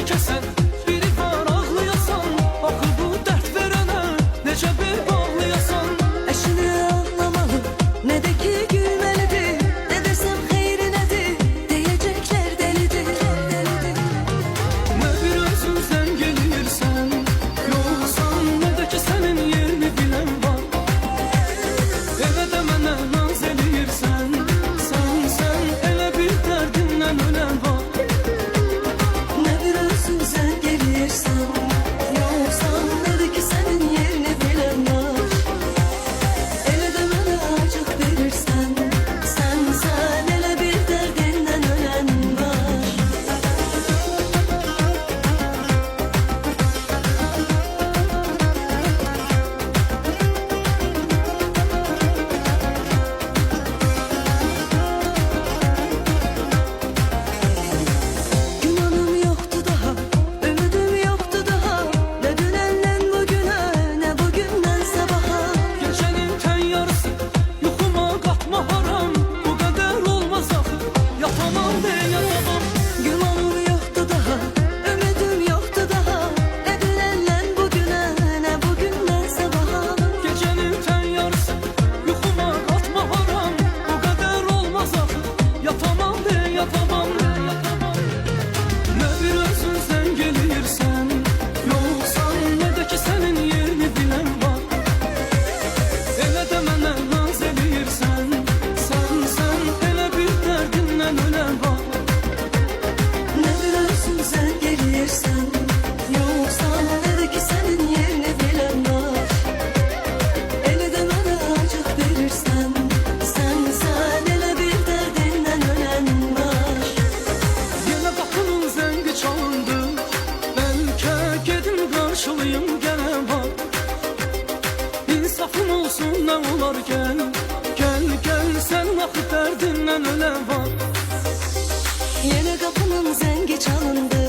kesen biri var ağlayasan. Axı bu dert verene necə bir bağlayasan. Eşini ağlamalı, ne de ki gülmelidir. Ne desem xeyri nedir, diyecekler delidir. Ne bir özün sen gelirsen, yoksan ne de ki senin yerini bilen var. Eve de mənə naz eləyirsən, sen elə bir dərdindən ölən var. Ne bir özün sen gelirsen, yoksan ne de ki senin yerini bilen var. Ele de bana acık verirsen, sen ele bir derdinden ölen var. Gümanım yoktu daha, ümidim yoktu daha. Ne dünenden bugüne, ne bugünden sabaha. Gecenin tən yarısı yuxuma qatma haram. Bu qədər olmaz axı, yapamam de yapamam. Gümanım yoktu daha, ümidim yoktu daha. Ne dünenden bugüne, ne bugünden sabaha. Gecenin tən yarısı yuxuma qatma haram. Bu qədər olmaz axı, yapamam de yapamam. Ne bir özün sen gelirsən, yoksan ne de ki senin yerini bilen var. Elə də mənə naz eləyirsən, sen elə bir dərdindən ölən var. Ne bir özün sen gelirsen, yoksan ne de ki senin yerini bilen var. Ele de bana acık verirsen, sen ele bir derdinden ölen var. Yenə qapının zəngi çalındı, bəlkə gedim qarşılayım gələn var. İnsafın olsun nə olar gəl, gəl sən axı dərdindən ölən var. Yine kapının zengi çalındı,